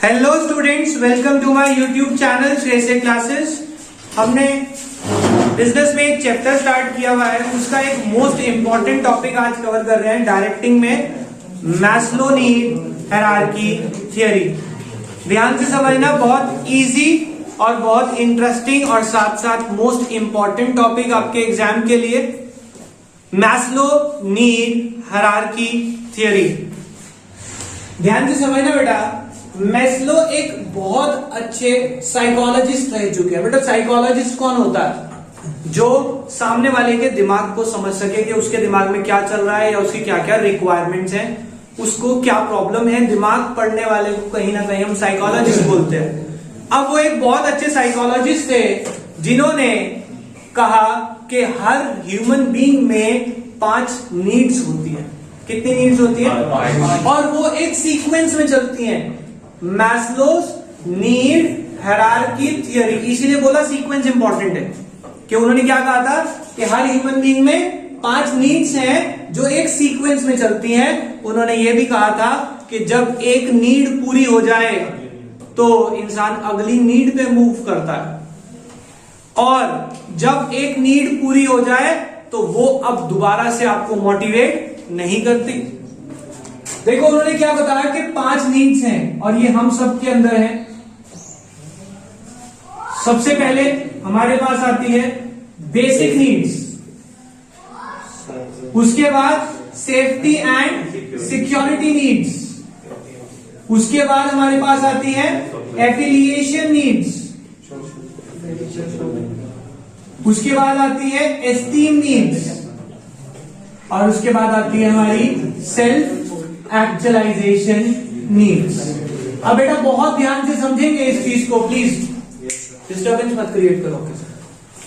Hello students, welcome to my YouTube channel श्रेयसे classes. हमने business में एक चैप्टर स्टार्ट किया हुआ है, उसका एक मोस्ट इंपॉर्टेंट टॉपिक आज कवर कर रहे हैं डायरेक्टिंग में, मैस्लो नीड हायरार्की थ्योरी। ध्यान से समझना, बहुत इजी और बहुत इंटरेस्टिंग और साथ साथ मोस्ट इंपॉर्टेंट टॉपिक आपके एग्जाम के लिए, मैस्लो नीड हायरार्की थ्योरी। ध्यान से समझना बेटा, मैस्लो एक बहुत अच्छे साइकोलॉजिस्ट रह चुके हैं। बेटा साइकोलॉजिस्ट कौन होता है? जो सामने वाले के दिमाग को समझ सके कि उसके दिमाग में क्या चल रहा है या उसकी क्या क्या रिक्वायरमेंट्स हैं, उसको क्या प्रॉब्लम है। दिमाग पढ़ने वाले को कहीं ना कहीं हम साइकोलॉजिस्ट बोलते हैं। अब वो एक बहुत अच्छे साइकोलॉजिस्ट थे जिन्होंने कहा कि हर ह्यूमन बीइंग में 5 नीड्स होती है। कितनी नीड्स होती है? और वो एक सीक्वेंस में चलती हैं। मैस्लोस नीड हायरार्की थ्योरी, इसीलिए बोला सीक्वेंस इंपॉर्टेंट है कि उन्होंने क्या कहा था कि हर ह्यूमन बीइंग में 5 नीड्स हैं जो एक सीक्वेंस में चलती हैं। उन्होंने ये भी कहा था कि जब एक नीड पूरी हो जाए तो इंसान अगली नीड पे मूव करता है, और जब एक नीड पूरी हो जाए तो वो अब दोबारा से आपको मोटिवेट नहीं करती। देखो उन्होंने क्या बताया कि 5 नीड्स हैं और ये हम सब के अंदर हैं। सबसे पहले हमारे पास आती है बेसिक नीड्स, उसके बाद सेफ्टी एंड सिक्योरिटी नीड्स, उसके बाद हमारे पास आती है एफिलिएशन नीड्स, उसके बाद आती है एस्टीम नीड्स, और उसके बाद आती है हमारी सेल्फ एक्चुअलाइजेशन नीड्स। अब बेटा बहुत ध्यान से समझेंगे इस चीज को, प्लीज डिस्टर्बेंस मत क्रिएट करो,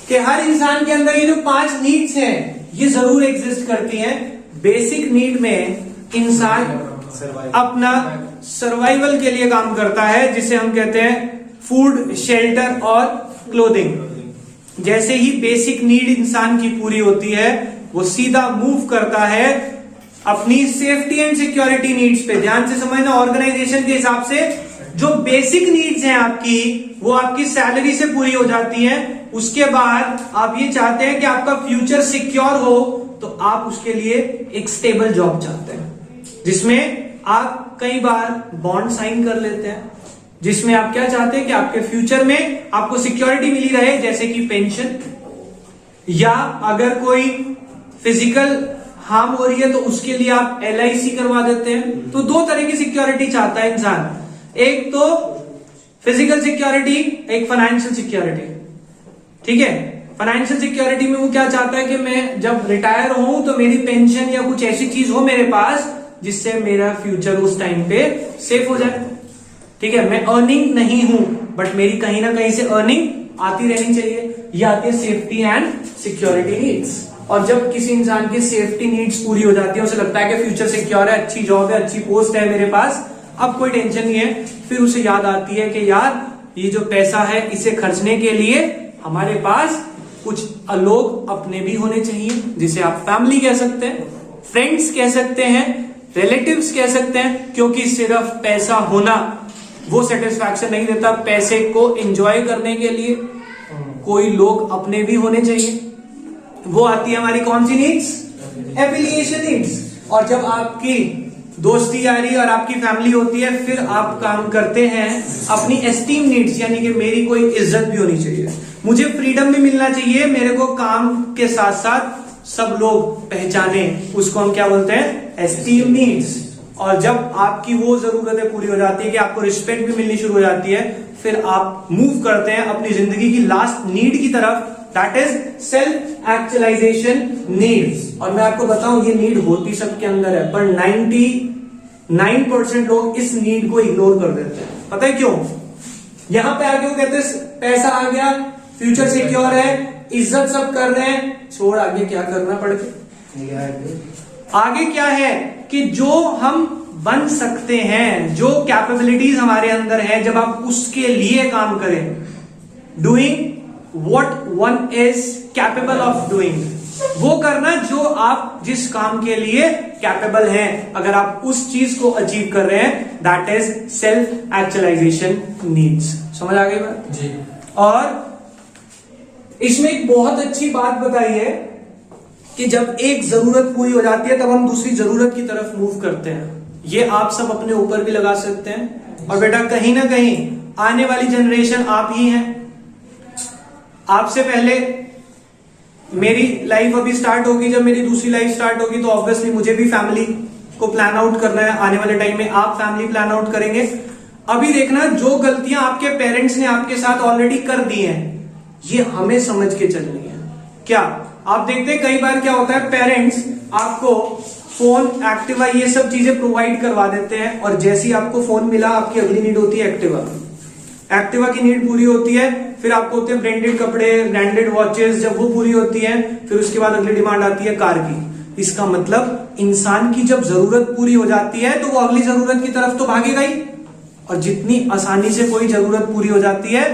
कि हर इंसान के अंदर ये जो 5 नीड्स हैं ये जरूर एग्जिस्ट करती हैं। बेसिक नीड में इंसान अपना सर्वाइवल के लिए काम करता है, जिसे हम कहते हैं फूड, शेल्टर और क्लोथिंग। जैसे ही बेसिक नीड इंसान की पूरी होती है वो सीधा मूव करता है अपनी सेफ्टी एंड सिक्योरिटी नीड्स पे। ध्यान से समझना, ऑर्गेनाइजेशन के हिसाब से जो बेसिक नीड्स हैं आपकी, वो आपकी सैलरी से पूरी हो जाती हैं। उसके बाद आप ये चाहते हैं कि आपका फ्यूचर सिक्योर हो, तो आप उसके लिए एक स्टेबल जॉब चाहते हैं, जिसमें आप कई बार बॉन्ड साइन कर लेते हैं, जिसमें आप क्या चाहते हैं कि आपके फ्यूचर में आपको सिक्योरिटी मिली रहे, जैसे कि पेंशन, या अगर कोई फिजिकल हार्म हो रही है तो उसके लिए आप LIC करवा देते हैं। तो 2 तरह की सिक्योरिटी चाहता है इंसान, एक तो फिजिकल सिक्योरिटी, एक फाइनेंशियल सिक्योरिटी। ठीक है, फाइनेंशियल सिक्योरिटी में वो क्या चाहता है कि मैं जब रिटायर हूं तो मेरी पेंशन या कुछ ऐसी चीज हो मेरे पास जिससे मेरा फ्यूचर उस टाइम पे सेफ हो जाए। ठीक है, मैं अर्निंग नहीं हूं बट मेरी कहीं ना कहीं से अर्निंग आती रहनी चाहिए। ये आती है सेफ्टी एंड सिक्योरिटी नीड्स। और जब किसी इंसान की सेफ्टी नीड्स पूरी हो जाती है, उसे लगता है कि फ्यूचर सिक्योर है, अच्छी जॉब है, अच्छी पोस्ट है मेरे पास, अब कोई टेंशन नहीं है, फिर उसे याद आती है कि यार ये जो पैसा है इसे खर्चने के लिए हमारे पास कुछ लोग अपने भी होने चाहिए, जिसे आप फैमिली कह सकते हैं, फ्रेंड्स कह सकते हैं, रिलेटिव्स कह सकते हैं। क्योंकि सिर्फ पैसा होना वो सेटिस्फैक्शन नहीं देता, पैसे को एंजॉय करने के लिए कोई लोग अपने भी होने चाहिए। वो आती है हमारी कौन सी नीड्स? Affiliation needs. और जब आपकी दोस्ती यारी और आपकी फैमिली होती है, फिर आप काम करते हैं अपनी एस्टीम नीड्स, यानी कि मेरी कोई इज्जत भी होनी चाहिए, मुझे फ्रीडम भी मिलना चाहिए, मेरे को काम के साथ साथ सब लोग पहचाने, उसको हम क्या बोलते हैं? Esteem needs. और जब आपकी वो जरूरतें पूरी हो जाती है कि आपको रिस्पेक्ट भी मिलनी शुरू हो जाती है, फिर आप मूव करते हैं अपनी जिंदगी की लास्ट नीड की तरफ, that is self actualization needs. और मैं आपको बताऊं ये नीड होती सबके अंदर है, पर 99% लोग इस नीड को इग्नोर कर देते हैं। पता है क्यों? यहां पे आके वो कहते हैं पैसा आ गया, फ्यूचर सिक्योर है, इज्जत सब कर रहे हैं, छोड़ आगे क्या करना पड़ के। आगे क्या है कि जो हम बन सकते हैं, जो कैपेबिलिटीज हमारे अंदर है, जब आप उसके लिए काम करें, doing what one is capable of doing, वो करना जो आप जिस काम के लिए कैपेबल हैं। अगर आप उस चीज को अचीव कर रहे हैं, that is self actualization needs. समझ आ गई बात जी। और इसमें एक बहुत अच्छी बात बताई है कि जब एक जरूरत पूरी हो जाती है तब हम दूसरी जरूरत की तरफ मूव करते हैं। ये आप सब अपने ऊपर भी लगा सकते हैं। और बेटा कहीं ना कहीं आने वाली जनरेशन आप ही हैं। आपसे पहले मेरी लाइफ अभी स्टार्ट होगी, जब मेरी दूसरी लाइफ स्टार्ट होगी तो ऑब्वियसली मुझे भी फैमिली को प्लान आउट करना है। आने वाले टाइम में आप फैमिली प्लान आउट करेंगे। अभी देखना, जो गलतियां आपके पेरेंट्स ने आपके साथ ऑलरेडी कर दी हैं, ये हमें समझ के चलनी है। क्या आप देखते हैं कई बार क्या होता है, पेरेंट्स आपको फोन, एक्टिवा, ये सब चीजें प्रोवाइड करवा देते हैं और जैसे ही आपको फोन मिला आपकी अगली नीड होती है एक्टिवा। एक्टिवा की नीड पूरी होती है, फिर आपको होते हैं ब्रांडेड कपड़े, ब्रांडेड वॉचेस। जब वो पूरी होती है फिर उसके बाद अगली डिमांड आती है कार की। इसका मतलब इंसान की जब जरूरत पूरी हो जाती है तो वो अगली जरूरत की तरफ तो भागेगा ही। और जितनी आसानी से कोई जरूरत पूरी हो जाती है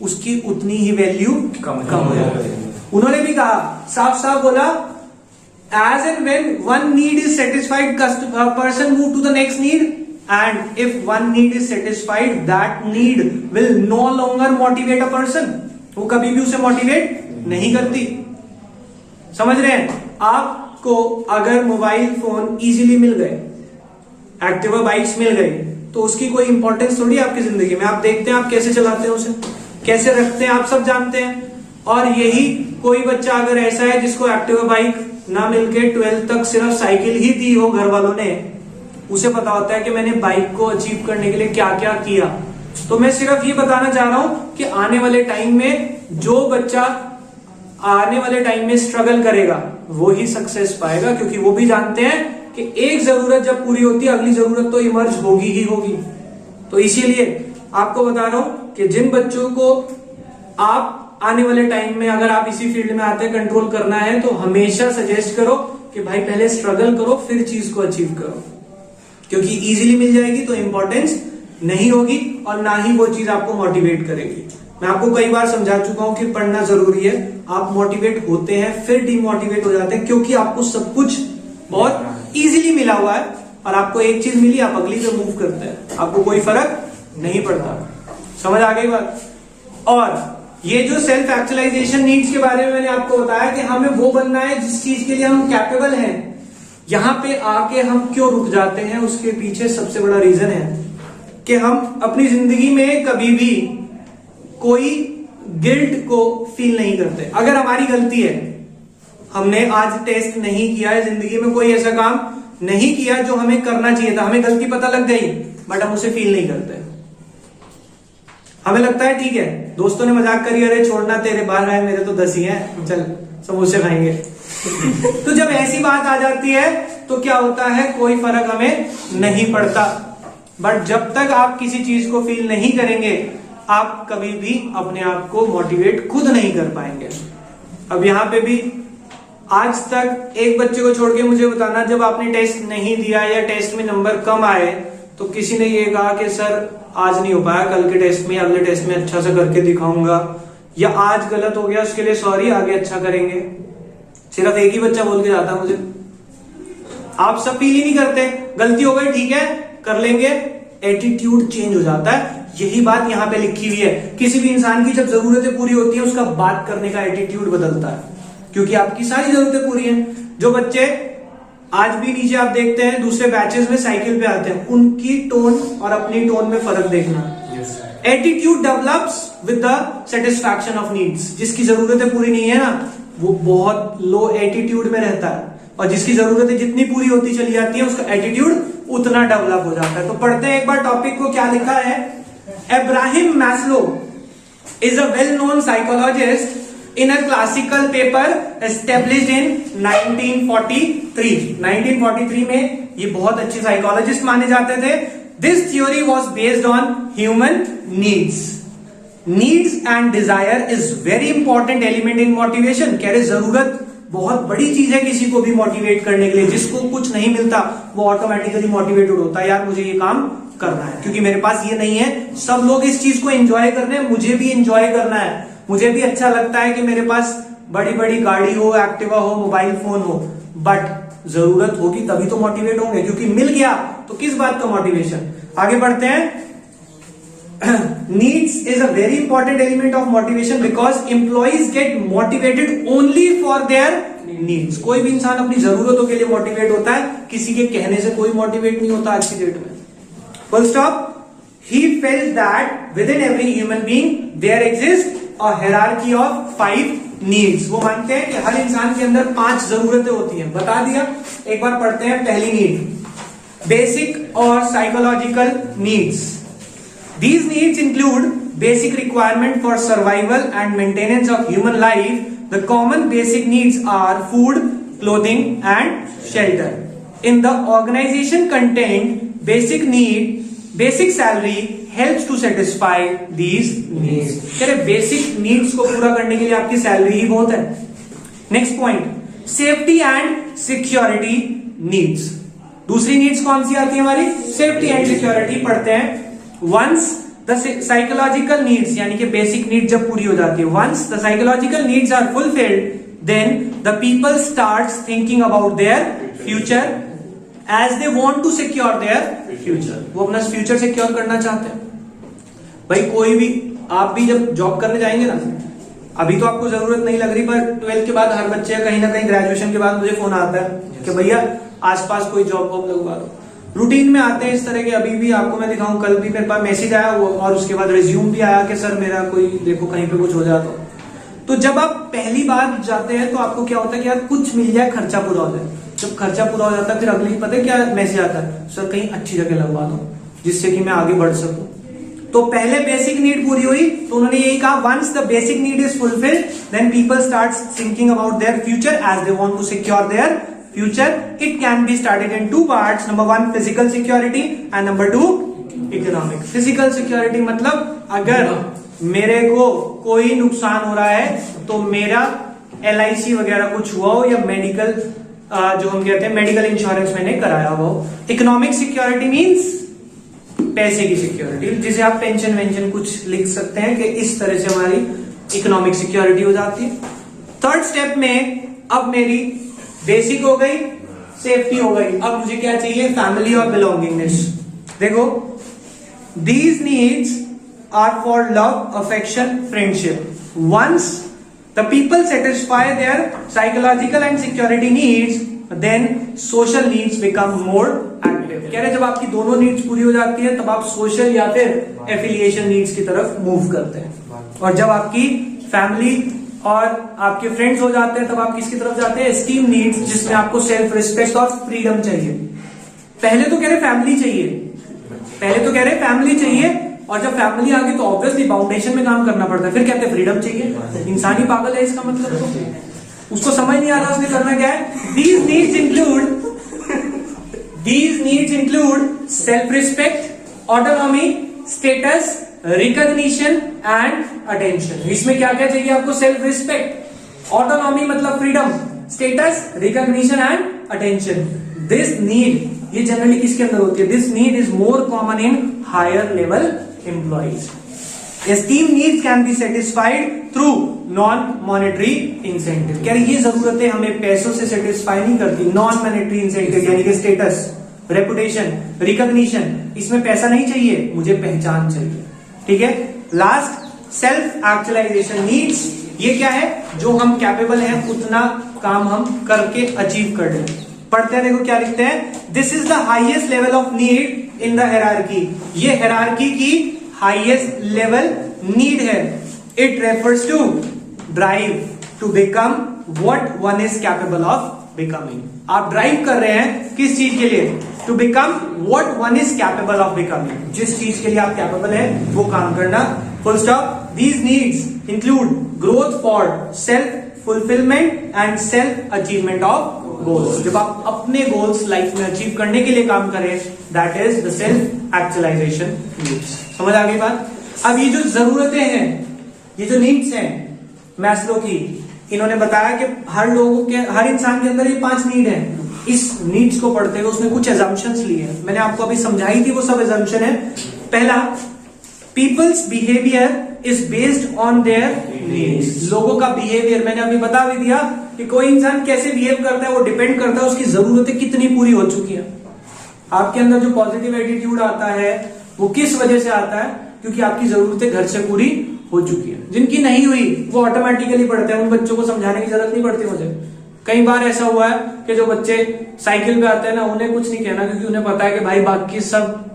उसकी उतनी ही वैल्यू कम हो जाती है। उन्होंने भी कहा, साफ साफ बोला, as and when one need is satisfied person move to the next need, and if one need is satisfied that need will no longer motivate a person. वो कभी भी उसे मोटिवेट नहीं करती। समझ रहे हैं? आपको अगर मोबाइल फोन इजीली मिल गए, एक्टिवा बाइक्स मिल गई, तो उसकी कोई इंपॉर्टेंस थोड़ी आपकी जिंदगी में। आप देखते हैं आप कैसे चलाते हैं, उसे कैसे रखते हैं, आप सब जानते हैं। और यही कोई बच्चा अगर ऐसा है जिसको एक्टिवा बाइक ना मिलके 12th तक सिर्फ साइकिल ही दी हो घर वालों ने, उसे पता होता है कि मैंने बाइक को अचीव करने के लिए क्या क्या किया। तो मैं सिर्फ ये बताना चाह रहा हूं कि आने वाले टाइम में जो बच्चा आने वाले टाइम में स्ट्रगल करेगा वो ही सक्सेस पाएगा, क्योंकि वो भी जानते हैं कि एक जरूरत जब पूरी होती है अगली जरूरत तो इमर्ज होगी ही होगी। तो इसीलिए आपको बता रहा हूं कि जिन बच्चों को आप आने वाले टाइम में, अगर आप इसी फील्ड में आते हैं, कंट्रोल करना है, तो हमेशा सजेस्ट करो कि भाई पहले स्ट्रगल करो फिर चीज को अचीव करो, क्योंकि इजीली मिल जाएगी तो इंपॉर्टेंस नहीं होगी और ना ही वो चीज आपको मोटिवेट करेगी। मैं आपको कई बार समझा चुका हूं कि पढ़ना जरूरी है। आप मोटिवेट होते हैं फिर डिमोटिवेट हो जाते हैं, क्योंकि आपको सब कुछ बहुत इजीली मिला हुआ है और आपको एक चीज मिली, आप अगली पे मूव करते हैं, आपको कोई फर्क नहीं पड़ता। समझ आ गई बात? और ये जो सेल्फ एक्चुअलाइजेशन नीड्स के बारे में मैंने आपको बताया कि हमें वो बनना है जिस चीज के लिए हम कैपेबल हैं। यहां पे आके हम क्यों रुक जाते हैं, उसके पीछे सबसे बड़ा रीजन है कि हम अपनी जिंदगी में कभी भी कोई गिल्ट को फील नहीं करते। अगर हमारी गलती है, हमने आज टेस्ट नहीं किया है, जिंदगी में कोई ऐसा काम नहीं किया जो हमें करना चाहिए था, हमें गलती पता लग गई, बट हम उसे फील नहीं करते। हमें लगता है ठीक है, दोस्तों ने मजाक करी, अरे छोड़ना तेरे 12 है, मेरे तो 10 ही है, चल समोसे खाएंगे। तो जब ऐसी बात आ जाती है तो क्या होता है, कोई फर्क हमें नहीं पड़ता। बट जब तक आप किसी चीज को फील नहीं करेंगे, आप कभी भी अपने आप को मोटिवेट खुद नहीं कर पाएंगे। अब यहां पे भी आज तक एक बच्चे को छोड़ के मुझे बताना, जब आपने टेस्ट नहीं दिया या टेस्ट में नंबर कम आए तो किसी ने ये कहा कि सर आज नहीं हो पाया, कल के टेस्ट में, अगले टेस्ट में अच्छा से करके दिखाऊंगा, या आज गलत हो गया उसके लिए सॉरी, आगे अच्छा करेंगे। सिर्फ एक ही बच्चा बोल के जाता मुझे। आप सब फील ही नहीं करते, गलती हो गई ठीक है कर लेंगे, एटीट्यूड चेंज हो जाता है। यही बात यहां पे लिखी हुई है। किसी भी इंसान की जब जरूरतें पूरी होती है उसका बात करने का एटीट्यूड बदलता है, क्योंकि आपकी सारी जरूरतें पूरी हैं। जो बच्चे आज भी नीचे आप देखते हैं दूसरे बैचेस में साइकिल पे आते हैं, उनकी टोन और अपनी टोन में फर्क देखना। Attitude develops with the satisfaction of needs. जिसकी जरूरतें पूरी नहीं है ना, वो बहुत लो एटीट्यूड में रहता है, और जिसकी जरूरतें जितनी पूरी होती चली जाती है उसका एटीट्यूड उतना डेवलप हो जाता है। तो पढ़ते हैं एक बार टॉपिक को, क्या लिखा है। Abraham Maslow is a well known psychologist in a classical paper established in 1943। 1943 में ये बहुत अच्छे साइकोलॉजिस्ट माने जाते थे। This theory was based on human needs. Needs and desire is very important element in motivation। कह रहे जरूरत बहुत बड़ी चीज है किसी को भी मोटिवेट करने के लिए। जिसको कुछ नहीं मिलता वो ऑटोमेटिकली मोटिवेटेड होता है, यार मुझे ये काम करना है क्योंकि मेरे पास ये नहीं है। सब लोग इस चीज को एंजॉय कर रहे हैं, मुझे भी एंजॉय करना है। मुझे भी अच्छा लगता है कि मेरे पास बड़ी बड़ी गाड़ी हो, एक्टिवा हो, मोबाइल फोन हो, बट जरूरत होगी तभी तो मोटिवेट होंगे, क्योंकि मिल गया तो किस बात का मोटिवेशन। आगे बढ़ते हैं। Needs is a very important element of motivation because employees get motivated only for their needs. कोई भी इंसान अपनी जरूरतों के लिए मोटिवेट होता है, किसी के कहने से कोई मोटिवेट नहीं होता आज की डेट में। Full stop. He felt that within every human being there exists a hierarchy of 5 needs. वो मानते हैं कि हर इंसान के अंदर 5 जरूरतें होती हैं। बता दिया। एक बार पढ़ते हैं पहली नीड, बेसिक और psychological needs. These needs include basic requirement for survival and maintenance of human life. The common basic needs are food, clothing and shelter. In the organization contained basic need, basic salary helps to satisfy these needs. कह रहे basic needs को पूरा करने के लिए आपकी salary ही बहुत है। Next point, safety and security needs. दूसरी नीड्स कौन सी आती है हमारी? Safety and security. पढ़ते हैं। वंस द साइकोलॉजिकल नीड्स, यानी कि बेसिक नीड जब पूरी हो जाती है, once the psychological needs are fulfilled then the people starts thinking about their future as they want to secure their future. वो अपना फ्यूचर सिक्योर करना चाहते हैं। भाई कोई भी, आप भी जब जॉब करने जाएंगे ना, अभी तो आपको जरूरत नहीं लग रही, पर 12th के बाद हर बच्चे कहीं ना कहीं, ग्रेजुएशन के बाद मुझे फोन आता है कि भैया आसपास कोई जॉब वॉब लगवा दो। रूटीन में आते हैं इस तरह के। अभी भी आपको मैं दिखाऊं, कल भी मेरे पास मैसेज आया और उसके बाद रिज्यूम भी आया कि सर मेरा कोई देखो कहीं पे कुछ हो जाता। तो जब आप पहली बार जाते हैं तो आपको क्या होता है कि यार कुछ मिल जाए, खर्चा पूरा हो जाए। जब खर्चा पूरा हो जाता है फिर अगली पता है क्या मैसेज आता है, सर कहीं अच्छी जगह लगवा दो जिससे कि मैं आगे बढ़ सकूं। तो पहले बेसिक नीड पूरी हुई तो उन्होंने यही कहा, once the basic need is fulfilled then people starts thinking about their future as they want to secure their future. It can be started in 2 parts. Number 1 physical security and number 2 economic. Physical security मतलब अगर मेरे को कोई नुकसान हो रहा है तो मेरा LIC वगैरह कुछ हुआ हो, या मेडिकल जो हम कहते हैं मेडिकल इंश्योरेंस मैंने कराया हो। इकोनॉमिक सिक्योरिटी मींस पैसे की सिक्योरिटी, जिसे आप पेंशन वेंशन कुछ लिख सकते हैं कि इस तरह से हमारी इकोनॉमिक सिक्योरिटी हो जाती है। थर्ड स्टेप में अब मेरी बेसिक हो गई, सेफ्टी हो गई, अब मुझे क्या चाहिए? फैमिली और बिलोंगिंगनेस। देखो, these needs are for love, affection, friendship. Once the people satisfy their psychological and security needs, then social needs become more active. कह रहे जब आपकी दोनों नीड्स पूरी हो जाती है तब आप सोशल या फिर एफिलिएशन नीड्स की तरफ मूव करते हैं, और जब आपकी फैमिली और आपके फ्रेंड्स हो जाते हैं तब आप किसकी तरफ जाते हैं? एस्टीम नीड्स, जिसमें आपको सेल्फ रिस्पेक्ट और फ्रीडम चाहिए। पहले तो कह रहे फैमिली चाहिए, और जब फैमिली आ गई तो ऑब्वियसली फाउंडेशन में काम करना पड़ता है। फिर कहते हैं फ्रीडम चाहिए। इंसान ही पागल है इसका मतलब, तो उसको समझ नहीं आ रहा उसने करना क्या है। These needs include self-respect, autonomy, status, recognition and attention. इसमें क्या क्या चाहिए आपको? सेल्फ रिस्पेक्ट, ऑटोनॉमी मतलब freedom, status, recognition and attention. This need ये जनरली किसके अंदर होती है? This need is more common in higher level employees. Esteem needs can be satisfied through non-monetary incentive. क्या ये जरूरतें हमें पैसों से सेटिस्फाई नहीं करती? non-monetary incentive यानी कि स्टेटस, रेपुटेशन, रिकॉग्निशन, इसमें पैसा नहीं चाहिए, मुझे पहचान चाहिए। ठीक है। Last, self actualization needs. ये क्या है? जो हम कैपेबल हैं उतना काम हम करके अचीव कर लें। पढ़ते हैं, देखो क्या लिखते हैं। This is the highest level of need in the hierarchy. ये हायरार्की की हाईएस्ट लेवल नीड है। It refers to drive to become what one is capable of becoming. आप ड्राइव कर रहे हैं किस चीज के लिए? To become what one is capable of becoming. जिस चीज के लिए आप कैपेबल है वो काम करना। Full stop. These needs include growth for self fulfilment and self achievement of goals. जब आप अपने गोल्स लाइफ में अचीव करने के लिए काम करें, that is the self actualization needs. समझ आ गई बात? अब ये जो जरूरतें हैं, ये जो नीड्स हैं मैस्लो की, इन्होंने बताया कि हर इंसान के अंदर ये 5 नीड है। इस नीड्स को पढ़ते हुए उसने कुछ एजम्पशंस लिए हैं, मैंने आपको अभी समझाई थी, वो सब एजम्पशन है। पहला, peoples behaviour is based on their needs. लोगों का बिहेवियर मैंने अभी बता भी दिया कि कोई इंसान कैसे बिहेव करता है वो डिपेंड करता है उसकी जरूरतें कितनी पूरी हो चुकी है। आपके अंदर जो पॉजिटिव एटीट्यूड आता है वो किस वजह से आता है, क्योंकि आपकी जरूरतें घर से पूरी हो चुकी है। जिनकी नहीं हुई वो ऑटोमेटिकली पढ़ते हैं, उन बच्चों को समझाने की जरूरत नहीं पड़ती मुझे। कई बार ऐसा हुआ है कि जो बच्चे साइकिल पे आते हैं ना उन्हें कुछ नहीं कहना, क्योंकि उन्हें पता है कि भाई बाकी सब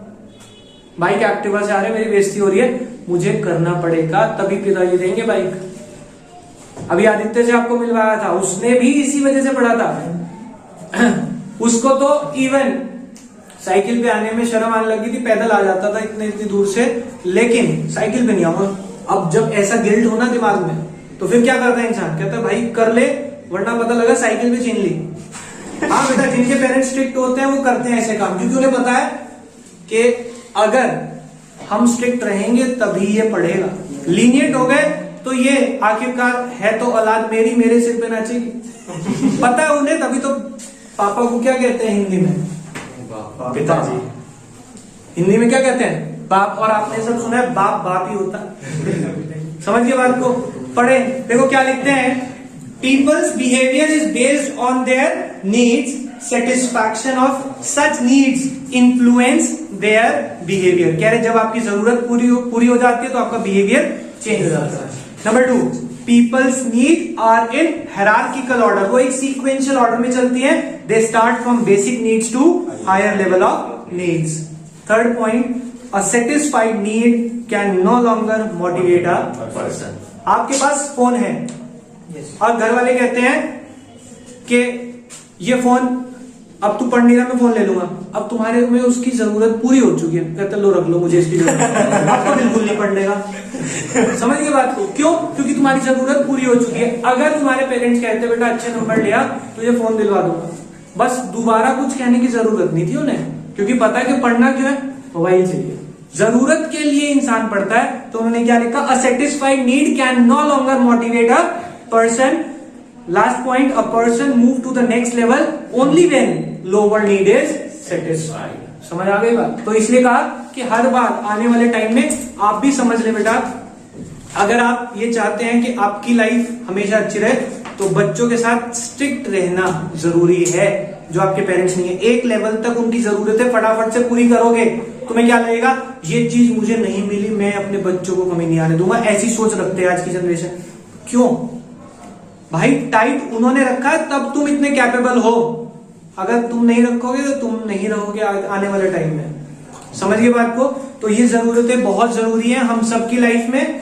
बाइक एक्टिवा से आ रहे हैं, मेरी बेइज्जती हो रही है, मुझे करना पड़ेगा तभी पिताजी देंगे बाइक। अभी आदित्य से आपको मिलवाया था, उसने भी इसी वजह से पढ़ा था। उसको तो इवन साइकिल पे आने में शर्म आने लगी थी, पैदल आ जाता था इतनी दूर से, लेकिन साइकिल पे नहीं आऊंगा। अब जब ऐसा गिल्ट होना दिमाग में तो फिर क्या करता है इंसान, कहता है भाई कर ले वरना पता लगा साइकिल पे छीन ली। हाँ बेटा, जिनके पेरेंट्स स्ट्रिक्ट होते हैं वो करते हैं ऐसे काम, क्योंकि उन्हें पता है कि अगर हम स्ट्रिक्ट रहेंगे तभी ये पढ़ेगा। लीनियंट हो गए तो ये आखिरकार है तो औलाद मेरी, मेरे सिर पे नाचेगी। पता है उन्हें, तभी तो पापा को क्या कहते हैं हिंदी में, पिताजी। हिंदी में क्या कहते हैं, बाप। और आपने सब सुना है बाप बाप ही होता है। समझिए बात को, पढ़े। देखो क्या लिखते हैं, peoples behaviour is based on their needs, satisfaction of such needs influence their behaviour. कह रहे जब आपकी जरूरत पूरी हो जाती है तो आपका बिहेवियर चेंज हो जाता है। Number 2, peoples need are in hierarchical order, वो एक सीक्वेंशियल ऑर्डर में चलती है। They start from basic needs to higher level of needs. Third point, a satisfied need can no longer motivate a person. आपके पास फोन है और घर वाले कहते हैं कि ये फोन अब तू पढ़ नहीं रहा, मैं फोन ले लूंगा। अब तुम्हारे में उसकी जरूरत पूरी हो चुकी है, कहते लो रख लो, मुझे इसकी जरूरत। आपको बिल्कुल नहीं पढ़ने का। समझ गए बात को, क्यों? क्योंकि तुम्हारी जरूरत पूरी हो चुकी है। अगर तुम्हारे पेरेंट्स कहते बेटा अच्छे नंबर लिया तुझे फोन दिलवा दूंगा, बस दोबारा कुछ कहने की जरूरत नहीं थी उन्हें, क्योंकि पता है कि पढ़ना क्यों है, मोबाइल चाहिए। जरूरत के लिए इंसान पढ़ता है, तो उन्होंने क्या लिखा, a satisfied need can no longer motivate a person. Last point, a person move to the next level only when lower need is satisfied. समझ आ गई बात? तो इसलिए कहा कि हर बार आने वाले टाइम में आप भी समझ ले बेटा, अगर आप ये चाहते हैं कि आपकी लाइफ हमेशा अच्छी रहे तो बच्चों के साथ स्ट्रिक्ट रहना जरूरी है, जो आपके पेरेंट्स नहीं है। एक लेवल तक उनकी जरूरतें फटाफट से पूरी करोगे, तुम्हें क्या लगेगा, ये चीज मुझे नहीं मिली, मैं अपने बच्चों को कमी नहीं आने दूंगा। ऐसी सोच रखते हैं आज की जनरेशन। क्यों भाई? टाइट उन्होंने रखा है तब तुम इतने कैपेबल हो। अगर तुम नहीं रखोगे तो तुम नहीं रहोगे आने वाले टाइम में। समझिए बात को। तो ये जरूरतें बहुत जरूरी है हम सबकी लाइफ में।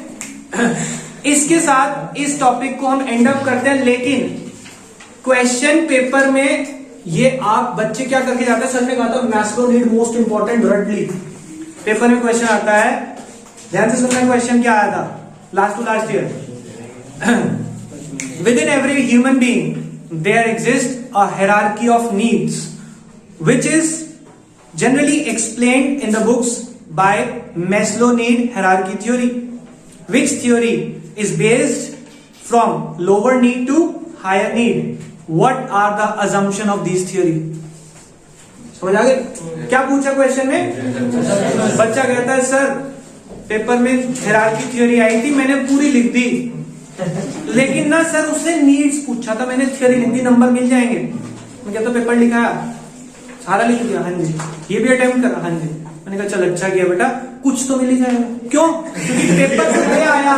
इसके साथ इस टॉपिक को हम एंड अप करते हैं, लेकिन क्वेश्चन पेपर में ये आप बच्चे क्या करके जाते हैं, सर ने कहा था मैस्लो नीड मोस्ट इंपॉर्टेंट रटली। पेपर में क्वेश्चन आता है, ध्यान से सुनना, क्वेश्चन क्या आया था last to last year. Within every human being there exists a hierarchy of needs which is generally explained in the books by Maslow need hierarchy theory, which theory is based from lower need to higher need. What are the assumption of these theory? समझ आ गए? क्या पूछा question में? बच्चा कहता है sir paper में hierarchy theory आई थी, मैंने पूरी लिख दी, लेकिन ना सर उसने नीड्स पूछा था, मैंने थ्योरी लिख दी, नंबर मिल जाएंगे। मैं कहता पेपर लिखा सारा लिख दिया, हाँ जी। ये भी अटेम्प्ट करा, हाँ जी। मैंने कहा चल अच्छा किया बेटा, कुछ तो मिल ही जाएगा। क्यों? क्योंकि पेपर से नहीं आया।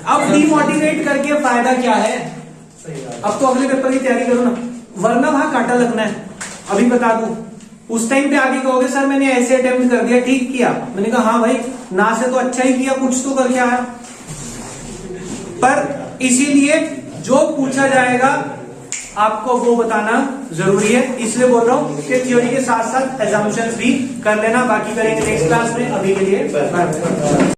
अब डिमोटिवेट करके फायदा क्या है? अब तो अगले पेपर की तैयारी करो ना, वरना वहां कांटा लगना है। अभी बता दूं, उस टाइम पे आगे कहोगे सर मैंने ऐसे अटेम्प्ट कर दिया, ठीक किया। मैंने कहा हाँ भाई, ना से तो अच्छा ही किया, कुछ तो करके आया। पर इसीलिए जो पूछा जाएगा आपको वो बताना जरूरी है। इसलिए बोल रहा हूं कि थ्योरी के साथ साथ assumptions भी कर लेना, बाकी करेंगे नेक्स्ट क्लास में। अभी के लिए बाय।